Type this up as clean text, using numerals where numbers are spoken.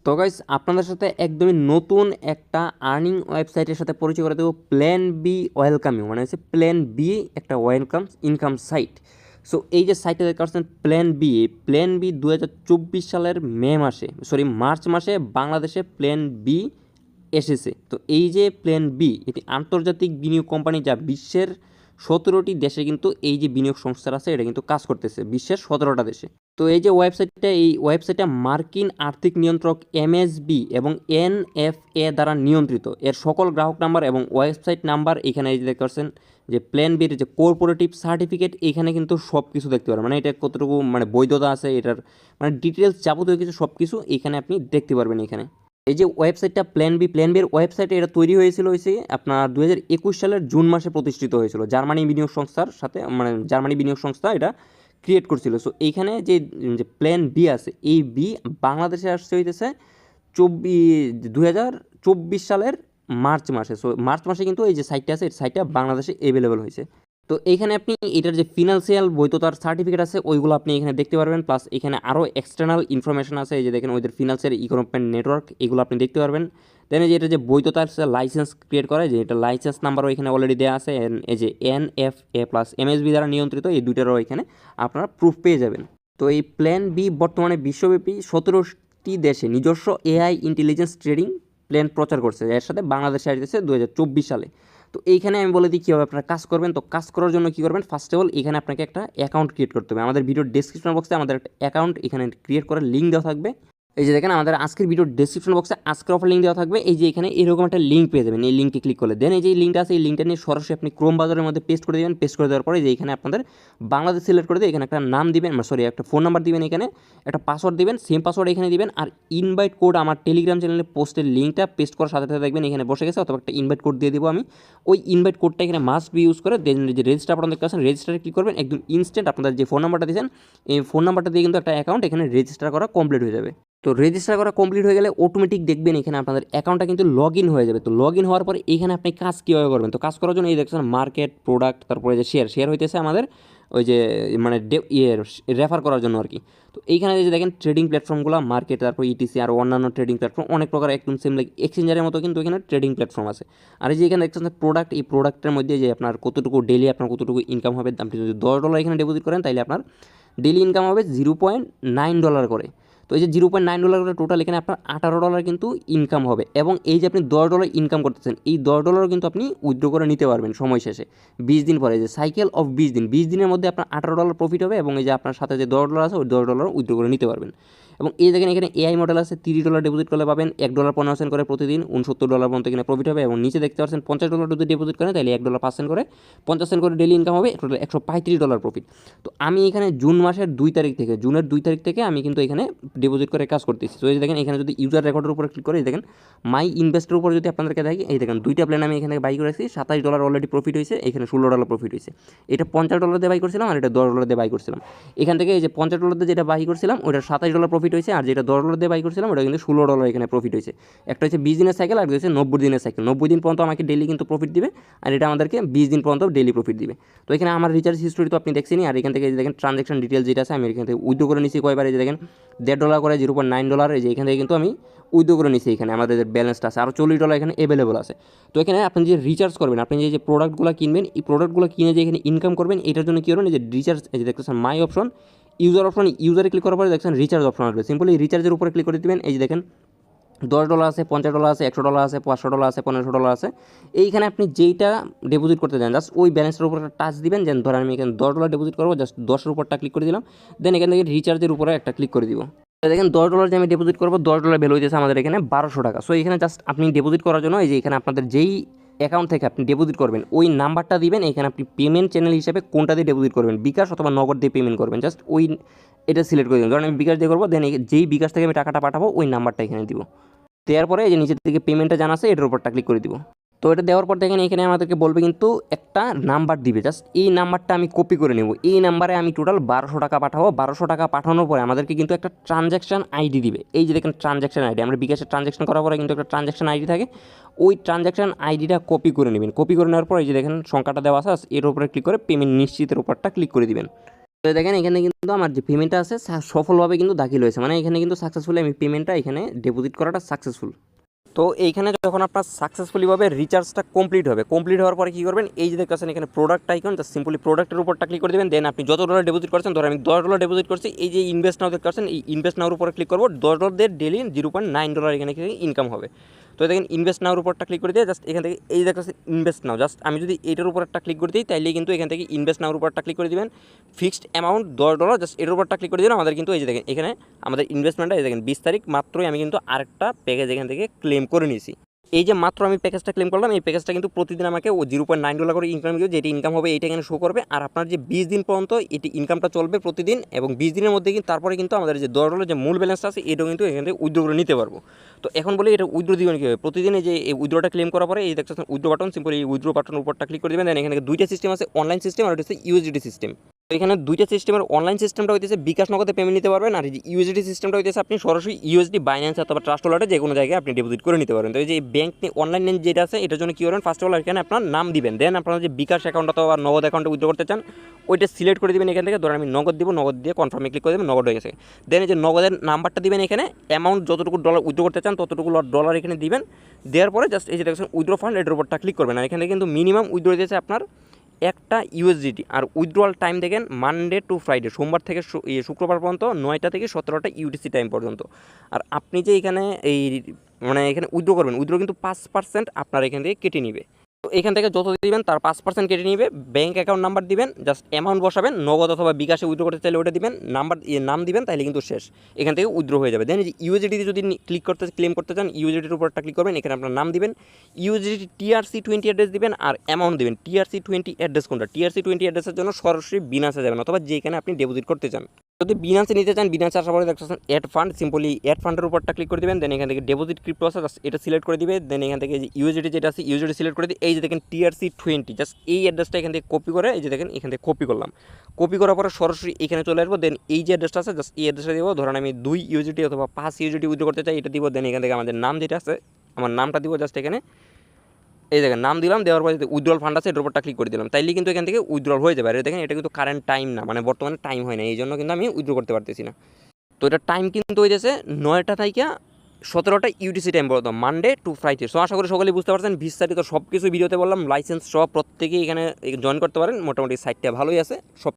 তো গাইস আপনাদের সাথে একদমই নতুন একটা আর্নিং ওয়েবসাইটের সাথে পরিচয় করে দেবো, প্ল্যান বি ওয়েলকাম ইউ, মানে হচ্ছে প্ল্যান বি একটা ওয়েলকাম ইনকাম সাইট। সো এই যে সাইটটা দেখতে পাচ্ছেন প্ল্যান বি 2024 সালের মার্চ মাসে বাংলাদেশে প্ল্যান বি এসেছে। তো এই যে প্ল্যান বি এটি আন্তর্জাতিক বিনিয়োগ কোম্পানি, যা বিশ্বের 17টি দেশে কিন্তু এই যে বিনিয়োগ সংস্থার আছে এটা কিন্তু কাজ করতেছে বিশ্বের 17টা দেশে। তো এই যে ওয়েবসাইটটা মার্কিন আর্থিক নিয়ন্ত্রক এমএসবি এবং এনএফএ দ্বারা নিয়ন্ত্রিত। এর সকল গ্রাহক নাম্বার এবং ওয়েবসাইট নাম্বার এখানে এই যে দেখতে পাচ্ছেন যে প্ল্যান বির যে কোঅপারেটিভ সার্টিফিকেট, এখানে কিন্তু সব কিছু দেখতে পারবেন, মানে এটা কতটুকু মানে বৈধতা আছে এটার, মানে ডিটেলস যাবতীয় কিছু সব কিছু এখানে আপনি দেখতে পারবেন। এখানে এই যে ওয়েবসাইটটা প্ল্যান বির ওয়েবসাইট এটা তৈরি হয়েছিল হয়েছে আপনার 2021 সালের জুন মাসে প্রতিষ্ঠিত হয়েছিল জার্মানি বিনিয়োগ সংস্থার সাথে, মানে জার্মানি বিনিয়োগ সংস্থা এটা ক্রিয়েট করছিল। সো এইখানে যে যে প্ল্যান বি আছে, এই বি বাংলাদেশে আসছে হইতেছে 2024 সালের মার্চ মাসে। সো মার্চ মাসে কিন্তু এই যে সাইটটা আছে এই সাইটটা বাংলাদেশে অ্যাভেলেবেল হয়েছে। তো এইখানে আপনি এটার যে ফিনান্সিয়াল বৈধতার সার্টিফিকেট আছে ওইগুলো আপনি এখানে দেখতে পারবেন, প্লাস এখানে আরও এক্সটার্নাল ইনফরমেশন আছে, এই যে দেখেন ওদের ফিনান্সিয়াল ইকোনমিক নেটওয়ার্ক, এগুলো আপনি দেখতে পারবেন। দেন এই যে এটা যে বৈধতার লাইসেন্স ক্রিয়েট করে, যে এটা লাইসেন্স নাম্বারও এখানে অলরেডি দেওয়া আছে, এই যে এনএফএ প্লাস এমএসবি দ্বারা নিয়ন্ত্রিত, এই দুইটারও এখানে আপনারা প্রুফ পেয়ে যাবেন। তো এই প্ল্যান বি বর্তমানে বিশ্বব্যাপী 17টি দেশে নিজস্ব এআই ইন্টেলিজেন্স ট্রেডিং প্ল্যান প্রচার করছে, এর সাথে বাংলাদেশে আসতেছে 2024 সালে। তো এইখানে আমি বলে দিই কীভাবে আপনারা কাজ করবেন। তো কাজ করার জন্য কী করবেন, ফার্স্ট অফ অল এখানে আপনাকে একটা অ্যাকাউন্ট ক্রিয়েট করতে হবে। আমাদের ভিডিওর ডেসক্রিপশন বক্সে আমাদের একটা অ্যাকাউন্ট এখানে ক্রিয়েট করার লিঙ্ক দেওয়া থাকবে। এই যে দেখেন আমাদের আজকের ভিডিওর ডেসক্রিপশন বক্সে আজকের অফার লিঙ্ক দেওয়া থাকবে। এই যে এখানে এরকম একটা লিঙ্ক পেয়ে যাবেন, এই লিঙ্কে ক্লিক করলে দেন এই যে লিঙ্কটা আছে এই লিঙ্কটা নিয়ে সরাসরি আপনি ক্রোম ব্রাউজারের মধ্যে পেস্ট করে দেবেন। পেস্ট করে দেওয়ার পরে যে এখানে আপনাদের বাংলাদেশ সিলেক্ট করে দিয়ে এখানে একটা নাম দিবেন, একটা ফোন নাম্বার দিবেন, এখানে একটা পাসওয়ার্ড দিবেন, সেম পাসওয়ার্ড এখানে দিবেন। আর ইনভাইট কোড আমার টেলিগ্রাম চ্যানেলে পোস্টের লিঙ্কটা পেস্ট করার সাথে সাথে দেখবেন এখানে বসে গেছে, অথবা একটা ইনভাইট কোড দিয়ে দেবো আমি। ওই ইনভাইট কোডটা এখানে মাস্ট বি ইউজ করে দেন যে রেজিস্টার আপনাদের কাছে রেজিস্টারে ক্লিক করবেন, একদম ইনস্ট্যান্ট আপনাদের যে ফোন নাম্বারটা দিয়েছেন এই ফোন নাম্বারটা দিয়ে কিন্তু একটা অ্যাকাউন্ট এখানে রেজিস্টার করা কমপ্লিট হয়ে যাবে। তো রেজিস্টার করা কমপ্লিট হয়ে গেলে অটোমেটিক দেখবেন এখানে আপনাদের অ্যাকাউন্টটা কিন্তু লগ ইন হয়ে যাবে। তো লগ ইন হওয়ার পরে এখানে আপনি কাজ কীভাবে করবেন, তো কাজ করার জন্য এই দেখছেন মার্কেট, প্রোডাক্ট, তারপরে যে শেয়ার হইতেছে আমাদের ওই যে মানে রেফার করার জন্য আর কি। তো এইখানে যে দেখেন ট্রেডিং প্ল্যাটফর্মগুলো মার্কেট, তারপর ইটিসি আর অন্যান্য ট্রেডিং প্ল্যাটফর্ম অনেক প্রকার একদম সেম লাইক এক্সচেঞ্জারের মতো কিন্তু এখানে ট্রেডিং প্ল্যাটফর্ম আছে। আর এই যে এখানে দেখছেন প্রোডাক্ট, এই প্রোডাক্টের মধ্যে যে আপনার কতটুকু ডেলি আপনার কতটুকু ইনকাম হবে, আপনি যদি $10 এখানে ডিপোজিট করেন তাহলে আপনার ডেলি ইনকাম হবে $0.9 করে। তো এই যে $0.9 করে টোটাল এখানে আপনার $18 কিন্তু ইনকাম হবে। এবং এই যে আপনি $10 ইনকাম করতেছেন, এই $10 কিন্তু আপনি উইথড্র করে নিতে পারবেন সময় শেষে 20 দিন পরে, যে সাইকেল অফ 20 দিনের মধ্যে আপনার $18 প্রফিট হবে। এবং এই যে আপনার সাথে যে $10 আছে ওই $10 উইথড্র করে নিতে পারবেন। এবং এই দেখেন এখানে এআই মডেল আছে, $30 ডিপোজিট করলে পাবেন $1.15 করে প্রতিদিন, $69 পর্যন্ত এখানে প্রফিট হবে। এবং নিচে দেখতে পাচ্ছেন $50 যদি ডিপোজিট করেন তাহলে $1.5 করে 50 করে ডেলি ইনকাম হবে, টোটাল $135 প্রফিট। তো আমি এখানে জুনের 2 তারিখ থেকে আমি কিন্তু এখানে ডিপোজিট করে কাজ করতেছি। তো এই দেখেন এখানে যদি ইউজার রেকর্ডের উপরে ক্লিক করে দেখেন মাই ইনভেস্টের উপরে যদি আপনাদেরকে দেখি, এই দেখেন দুইটা প্ল্যান আমি এখানে বাই করেছি, $27 অলরেডি প্রফিট হয়েছে, এখানে $16 প্রফিট হয়েছে। এটা $50 দিয়ে বাই করছিলাম আর এটা $10 দিয়ে বাই করছিলাম। এখান থেকে এই যে $50 দিয়ে যেটা বাই করছিলাম ওটা $27 প্রফিট হয়েছে, আর যেটা $10 দিয়ে বাই করছিলাম ওটা কিন্তু $16 এখানে প্রফিট হয়েছে। একটা হচ্ছে 20 দিনের সাইকেল আর হচ্ছে 90 দিনের সাইকেল। 90 দিন পর্যন্ত আমাকে ডেলি কিন্তু প্রফিট দিবে, আর এটা আমাদেরকে 20 দিন পর্যন্ত ডেলি প্রফিট দিবে। তো এখানে আমার রিচার্জ হিস্টোরি তো আপনি দেখছেনই, আর এখান থেকে দেখেন ট্রানজ্যাকশন ডিটেলস যেটা আছে আমি এখান থেকে উইথড্র করে নিচ্ছি কয়বার, এই যে দেখেন $1.5 করে $0.9, এই যে এখান থেকে কিন্তু আমি উইথড্র করে নিচ্ছি। এখানে আমাদের যে ব্যালেন্সটা আছে আরও $40 এখানে অ্যাভেলেবল আছে। তো এখানে আপনি যে রিচার্জ করবেন, আপনি যে প্রোডাক্টগুলো কিনবেন, এই প্রোডাক্টগুলো কিনে যে এখানে ইনকাম করবেন, এটার জন্য কী করবেন, এই যে রিচার্জ, এই যে দেখতেছেন মাই অপশন, ইউজারে ক্লিক করার পরে দেখছেন রিচার্জ অপশন আসবে। সিম্পলি রিচার্জের উপরে ক্লিক করে দেবেন। এই যে দেখেন $10 আছে, $50 আছে, $100 আছে, $500 আছে, $1500 আছে। এইখানে আপনি যেইটা ডিপোজিট করতে চান জাস্ট ওই ব্যালেন্সের উপর একটা টাচ দিবেন। যেন ধরেন আমি এখানে $10 ডিপোজিট করবো, জাস্ট 10-এর উপরটা ক্লিক করে দিলাম। দেন এখান থেকে রিচার্জের উপরে একটা ক্লিক করে দিব। দেখেন $10 যে আমি ডিপোজিট করবো, $10 ভ্যালু হইতেছে আমাদের এখানে $1200। সো এখানে জাস্ট আপনি ডিপোজিট করার জন্য এই যে এখানে আপনাদের যেই অ্যাকাউন্ট থেকে আপনি ডিপোজিট করবেন ওই নাম্বারটা দিবেন। এখানে আপনি পেমেন্ট চ্যানেল হিসেবে কোনটা দিয়ে ডিপোজিট করবেন, বিকাশ অথবা নগদ দিয়ে পেমেন্ট করবেন, জাস্ট ওই এটা সিলেক্ট করে দিন। ধরেন আমি বিকাশ দিয়ে করবো, দেন যেই বিকাশ থেকে আমি টাকাটা পাঠাবো ওই নাম্বারটা এখানে দিব। দেওয়ার পরে এই যে নিচের দিকে পেমেন্টটা জানাচ্ছে এটার উপরটা ক্লিক করে দিব। তো এটা দেওয়ার পর দেখেন এখানে আমাদেরকে বলবে কিন্তু একটা নাম্বার দিবে, জাস্ট এই নাম্বারটা আমি কপি করে নেব। এই নাম্বারে আমি টোটাল $1200 পাঠাবো। $1200 পাঠানোর পরে আমাদেরকে কিন্তু একটা ট্রানজ্যাকশন আইডি দিবে। এই যে দেখেন ট্রানজ্যাকশন আইডি, আমরা বিকাশের ট্রানজ্যাকশন করার পরে কিন্তু একটা ট্রানজ্যাকশন আইডি থাকে, ওই ট্রানজ্যাকশন আইডিটা কপি করে নেবেন। কপি করে নেওয়ার পর এই যে দেখেন সংখ্যাটা দেওয়া আছে এর উপরে ক্লিক করে পেমেন্ট নিশ্চিতের উপরটা ক্লিক করে দিবেন। তো দেখেন এখানে কিন্তু আমার যে পেমেন্টটা আছে সফলভাবে কিন্তু দাখিল হয়েছে, মানে এখানে কিন্তু সাকসেসফুলি আমি পেমেন্টটা এখানে ডিপোজিট করাটা সাকসেসফুল। তো এইখানে যখন আপনার সাকসেসফুলিভাবে রিচার্জটা কমপ্লিট হওয়ার পরে কী করবেন, এই যে দেখতেছেন এখানে প্রোডাক্ট আইকন, জাস্ট সিম্পলি প্রোডাক্টের উপরটা ক্লিক করে দেবেন। দেন আপনি যত ডলার ডিপোজিট করছেন, ধরো আমি $10 ডিপোজিট করছি, এই যে ইনভেস্ট নাও দেখতে পাচ্ছেন, এই ইনভেস্ট নাওর উপরে ক্লিক করবো। $10 দিয়ে ডেলি $0.9 এখানে ইনকাম হবে। তো দেখেন ইনভেস্ট নাওর উপরটা ক্লিক করে দিয়ে জাস্ট এখান থেকে এই দেখতেছেন ইনভেস্ট নাও, জাস্ট আমি যদি এইটার উপর একটা ক্লিক করে দিই, তাইলে কিন্তু এখান থেকে ইনভেস্ট নাওর উপরটা ক্লিক করে দিবেন। ফিক্সড অ্যামাউন্ট $10, জাস্ট এটার উপরটা ক্লিক করে দিলাম। আমাদের কিন্তু এই যে দেখেন এখানে আমাদের ইনভেস্টমেন্টটা এই দেখেন 20 তারিখ মাত্রই আমি কিন্তু আরেকটা প্যাকেজ এখান থেকে ক্লেম করে নিয়েছি। এই যে মাত্র আমি প্যাকেজটা ক্লেম করলাম, এই প্যাকেজটা কিন্তু প্রতিদিন আমাকে ও $0.9 করে ইনকাম দিবে, যেটি ইনকাম হবে এইটা এখানে শো করবে। আর আপনার যে 20 দিন পর্যন্ত এটি ইনকামটা চলবে প্রতিদিন, এবং 20 দিনের মধ্যে কিন্তু তারপরে কিন্তু আমাদের যে $10 যে মূল ব্যালেন্সটা আছে এটাও কিন্তু এখান থেকে উইথড্র করে নিতে পারবো। তো এখন বলি এটা উইথড্র দিবেন কীভাবে। প্রতিদিন এই যে এই উইথড্রটা ক্লেম করার পরে এই দেখছেন উইথড্র বাটন, সিম্পল এই উইথড্র বাটনের উপরটা ক্লিক করে দেবেন। দেন এখানে দুইটা সিস্টেম আছে, অনলাইন সিস্টেম আর হচ্ছে ইউএসডিটি সিস্টেম। তো এখানে দুইটা সিস্টেমের অনলাইন সিস্টেমটা হইতেছে বিকাশ নগদে পেমেন্ট নিতে পারবেন, আর এই যে ইউএসডি সিস্টেমটা হইতেছে আপনি সরাসরি ইউএসডি বাইন্যান্স অথবা ট্রাস্ট ওয়ালেটে যে কোনো জায়গায় আপনি ডিপোজিট করে নিতে পারবেন। তো এই যে ব্যাংক অনলাইন যেটা আছে এটার জন্য কী করবেন, ফার্স্ট অফ অল এখানে আপনার নাম দিবেন। দেন আপনার যে বিকাশ অ্যাকাউন্ট অথবা নগদ অ্যাকাউন্টে উইথড্র করতে চান ওইটা সিলেক্ট করে দেবেন এখান থেকে। ধরেন আমি নগদ দিব, নগদ দিয়ে কনফার্মে ক্লিক করে দেবেন, নগদ হয়ে গেছে। দেন এই যে নগদের নাম্বারটা দিবেন, এখানে অ্যামাউন্ট যতটুকু ডলার উইথড্র করতে চান ততটুকু ডলার এখানে দিবেন। দেওয়ার পরে জাস্ট এই যে দেখছেন উইথড্র ফান্ড, এটার উপরটা ক্লিক করবেন। আর এখানে কিন্তু মিনিমাম উইথড্র দিয়েছে আপনার একটা ইউএসডিটি। আর উইথড্রয়াল টাইম দেখেন মানডে টু ফ্রাইডে, সোমবার থেকে শুক্রবার পর্যন্ত 9টা থেকে 17টা ইউটিসি টাইম পর্যন্ত। আর আপনি যে এখানে এই মানে এখানে উইথড্র করবেন, উইথড্র কিন্তু 5% আপনার এখান থেকে কেটে নিবে। তো এখান থেকে যত দিবেন তার 5% কেটে নিবে। ব্যাঙ্ক অ্যাকাউন্ট নাম্বার দিবেন, জাস্ট অ্যামাউন্ট বসাবেন, নগদ অথবা বিকাশে উইথড্র করতে চাইলে ওটা দিবেন, নাম দিবেন, তাহলে কিন্তু শেষ, এখান থেকে উইথড্র হয়ে যাবে। দেন এই যে ইউএসডিটি যদি ক্লেম করতে চান, ইউএসডিটির উপরটা ক্লিক করবেন, এখানে আপনার নাম দিবেন, ইউএসডিটি TRC20 অ্যাড্রেস দিবেন, আর অ্যামাউন্ট দিবেন। TRC20 অ্যাড্রেস কোনটা, TRC20 অ্যাড্রেসের জন্য সরাসরি বিনান্সে যাবেন অথবা যেখানে আপনি ডিপোজিট করতে চান। যদি বিনান্সে নিতে চান, বিনান্সে আসার পরে দেখছেন অ্যাড ফান্ড, সিম্পলি অ্যাড ফান্ডের উপরটা ক্লিক করে দেবেন। দেন এখান থেকে ডিপোজিট ক্রিপ্টো আছে, এটা সিলেক্ট করে দিবে। দেন এখান থেকে যে ইউএসডিটি যেটা আছে ইউএসডিটি সিলেক্ট করে দিই। এই যে দেখেন TRC20, জাস্ট এই অ্যাড্রেসটা এখান থেকে কপি করে, এই যে দেখেন এখান থেকে কপি করলাম। কপি করার পরে সরাসরি এখানে চলে আসবো। দেন এই যে অ্যাড্রেসটা আছে জাস্ট এই অ্যাড্রেসটা দিব। ধরেন আমি 2 ইউএসডিটি অথবা 5 ইউএসডিটি উইথড্র করতে চাই, এটা দিব। দেন এখান থেকে আমাদের নাম যেটা আছে আমার নামটা দিব, জাস্ট এখানে এই দেখেন নাম দিলাম। দেওয়ার পরে উইথড্রল ফান্ড আছে এটার উপরটা ক্লিক করে দিলাম, তাইলে কিন্তু এখান থেকে উইথড্রল হয়ে যাবে। আর দেখেন এটা কিন্তু কারেন্ট টাইম না, মানে বর্তমানে টাইম হয় না, এই জন্য কিন্তু আমি উইথড্র করতে পারতেছি না। তো এটা টাইম কিন্তু হয়ে যাচ্ছে 9টা থেকে 17টা ইউটিসি টাইম পর্যন্ত, মানডে টু ফ্রাইডে। সো আশা করি সকলেই বুঝতে পারছেন, বিস্তারিত সব কিছু ভিডিওতে বললাম। লাইসেন্স সব প্রত্যেকেই এখানে জয়েন করতে পারেন, মোটামুটি সাইটটা ভালোই আছে সব।